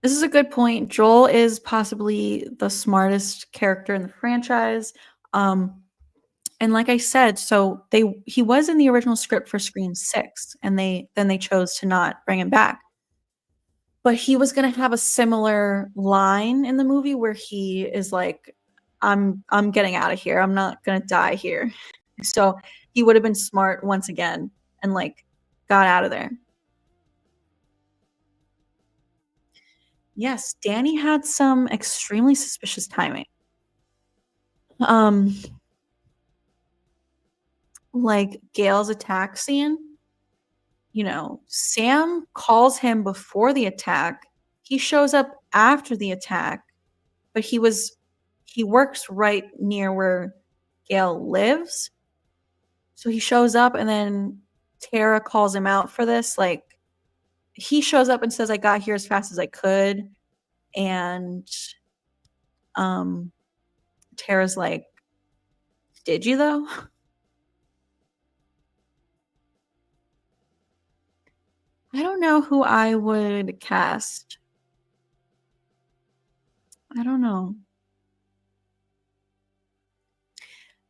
This is a good point. Joel is possibly the smartest character in the franchise. Um, and like I said, so he was in the original script for Scream 6, and they chose to not bring him back. But he was gonna have a similar line in the movie where he is like, I'm getting out of here. I'm not gonna die here." So he would have been smart once again and, like, got out of there. Yes, Danny had some extremely suspicious timing. Um, like Gail's attack scene, Sam calls him before the attack. He shows up after the attack, but he works right near where Gail lives. So he shows up and then Tara calls him out for this. Like, he shows up and says, "I got here as fast as I could." And um Tara's like, "Did you though?" I don't know who I would cast. I don't know.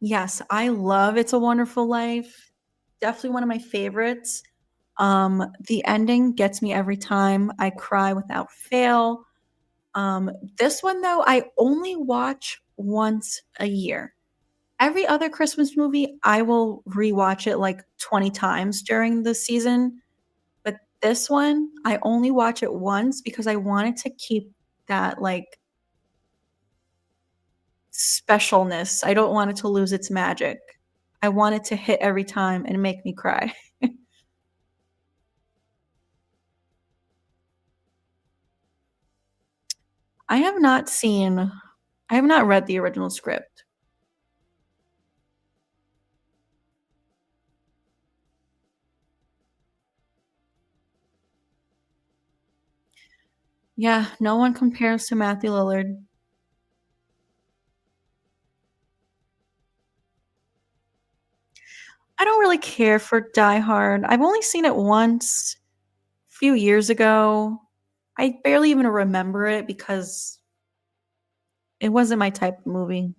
Yes, I love It's a Wonderful Life. Definitely one of my favorites. The ending gets me every time. I cry without fail. This one though, I only watch once a year. Every other Christmas movie, I will rewatch it like 20 times during the season. But this one, I only watch it once because I wanted to keep that, like, specialness. I don't want it to lose its magic. I want it to hit every time and make me cry. I have not seen I have not read the original script. Yeah, no one compares to Matthew Lillard. I don't really care for Die Hard. I've only seen it once, a few years ago. I barely even remember it because it wasn't my type of movie.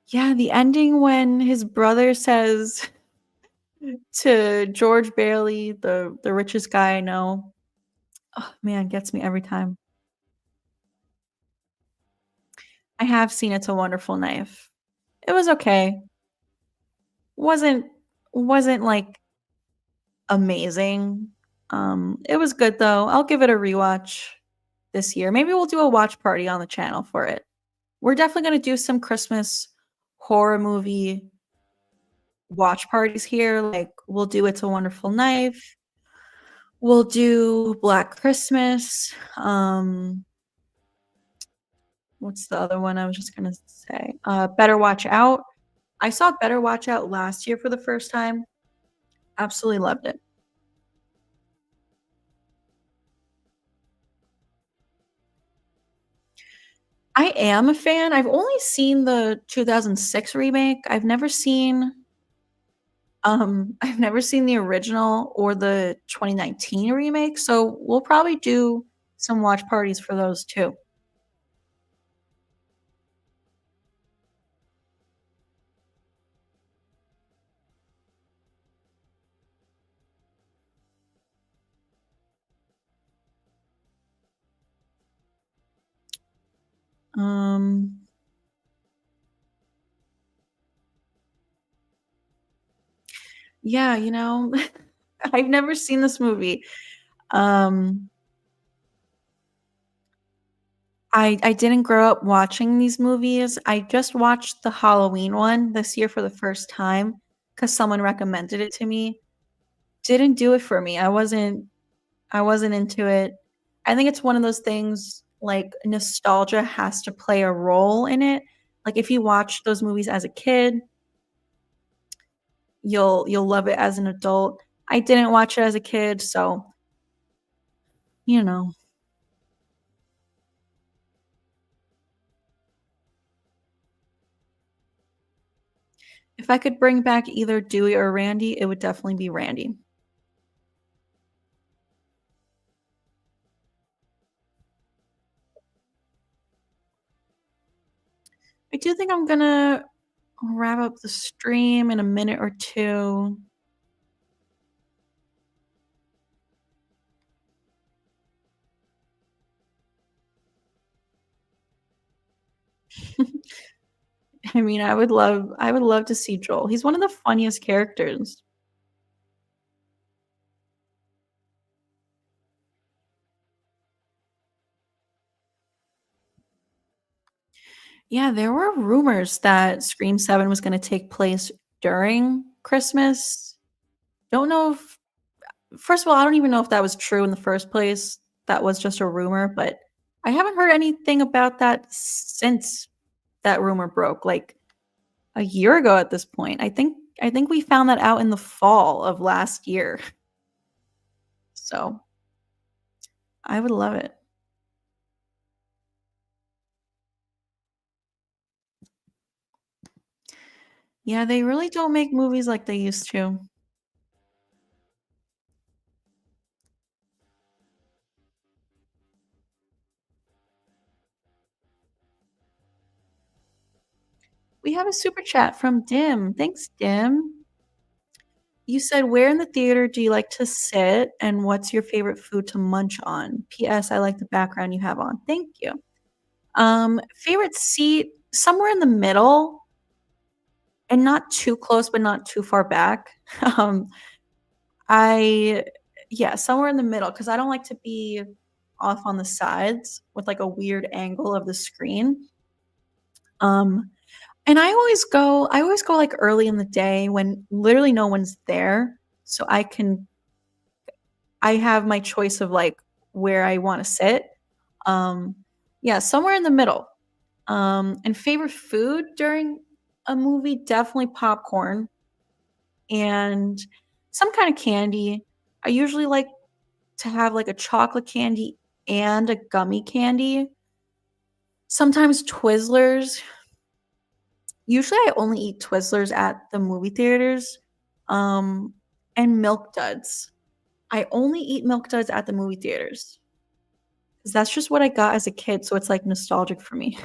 Yeah, the ending when his brother says to George Bailey, the richest guy I know, oh, man, gets me every time. I have seen It's a Wonderful Knife. It was okay. Wasn't wasn't, like, amazing. It was good, though. I'll give it a rewatch this year. Maybe we'll do a watch party on the channel for it. We're definitely gonna do some Christmas horror movie watch parties here, like, we'll do It's a Wonderful Knife, we'll do Black Christmas, what's the other one I was just gonna say? Better Watch Out. I saw Better Watch Out last year for the first time. Absolutely loved it. I am a fan. I've only seen the 2006 remake. I've never seen the original or the 2019 remake, so we'll probably do some watch parties for those too. Um, yeah, I've never seen this movie. Um, I didn't grow up watching these movies. I just watched the Halloween one this year for the first time because someone recommended it to me. Didn't do it for me. I wasn't into it. I think it's one of those things, like, nostalgia has to play a role in it. Like, if you watch those movies as a kid, you'll love it as an adult. I didn't watch it as a kid, so, you know, if I could bring back either Dewey or Randy, it would definitely be Randy. I do think I'm gonna wrap up the stream in a minute or 2. I mean, I would love to see Joel. He's one of the funniest characters. Yeah, there were rumors that Scream 7 was gonna take place during Christmas. Don't know if First of all, I don't even know if that was true in the first place. That was just a rumor, but I haven't heard anything about that since that rumor broke, like, a year ago at this point. I think we found that out in the fall of last year. So, I would love it. Yeah, they really don't make movies like they used to. We have a super chat from Dim. Thanks, Dim. You said, "Where in the theater do you like to sit, and what's your favorite food to munch on? PS, I like the background you have on." Thank you. Favorite seat, somewhere in the middle and not too close, but not too far back. Um, I Yeah, somewhere in the middle because I don't like to be off on the sides with, like, a weird angle of the screen. Um, and I always go, like, early in the day when literally no one's there, so I have my choice of, like, where I wanna sit. Um, yeah, somewhere in the middle. And favorite food during a movie, definitely popcorn and some kind of candy. I usually like to have, like, a chocolate candy and a gummy candy. Sometimes Twizzlers. Usually, I only eat Twizzlers at the movie theaters, um, and Milk Duds. I only eat Milk Duds at the movie theaters 'cause that's just what I got as a kid, so it's, like, nostalgic for me.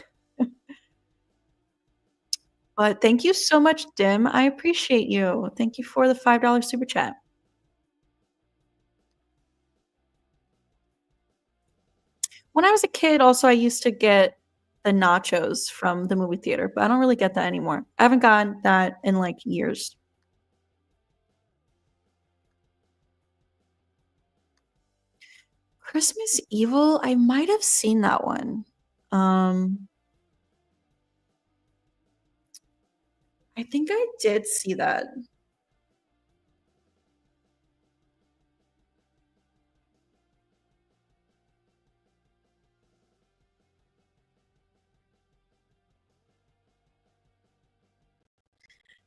But thank you so much, Dim. I appreciate you. Thank you for the $5 super chat. When I was a kid, also, I used to get the nachos from the movie theater, but I don't really get that anymore. I haven't gotten that in, like, years. Christmas Evil, I might have seen that one. Um, I think I did see that.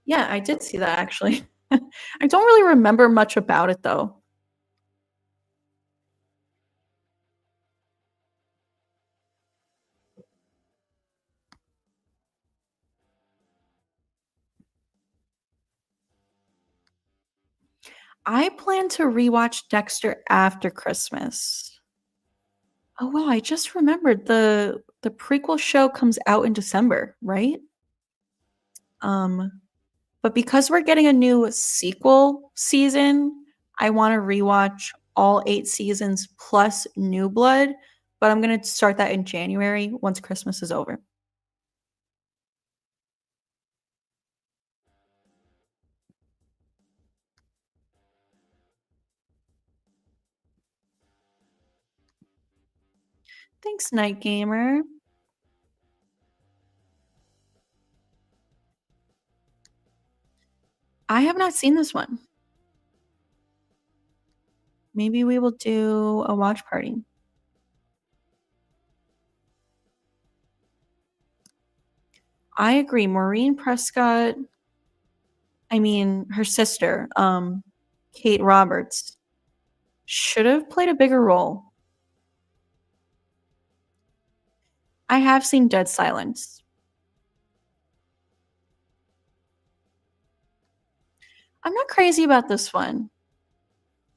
Yeah, I did see that actually. I don't really remember much about it though. I plan to rewatch Dexter after Christmas. Oh wow, I just remembered the prequel show comes out in December, right? Um, but because we're getting a new sequel season, I want to rewatch all 8 seasons plus New Blood, but I'm going to start that in January once Christmas is over. Thanks, Night Gamer. I have not seen this one. Maybe we will do a watch party. I agree. Maureen Prescott, I mean, her sister, Kate Roberts, should have played a bigger role. I have seen Dead Silence. I'm not crazy about this one.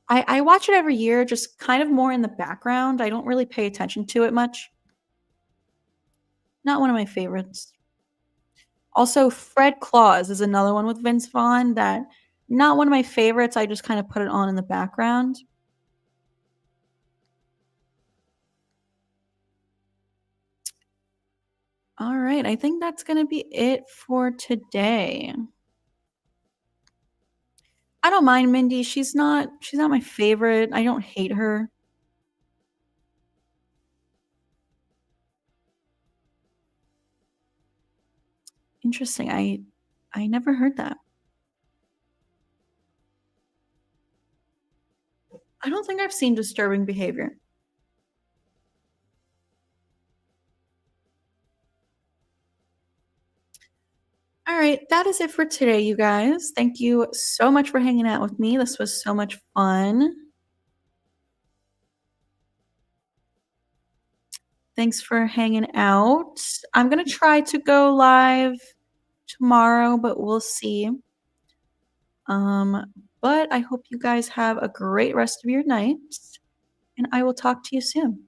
I watch it every year, just kind of more in the background. I don't really pay attention to it much. Not one of my favorites. Also, Fred Claus is another one with Vince Vaughn that not one of my favorites. I just kind of put it on in the background. All right, I think that's gonna be it for today. I don't mind Mindy. She's not my favorite. I don't hate her. Interesting. I never heard that. I don't think I've seen Disturbing Behavior. All right, that is it for today, you guys. Thank you so much for hanging out with me. This was so much fun. Thanks for hanging out. I'm going to try to go live tomorrow, but we'll see. Um, but I hope you guys have a great rest of your night, and I will talk to you soon.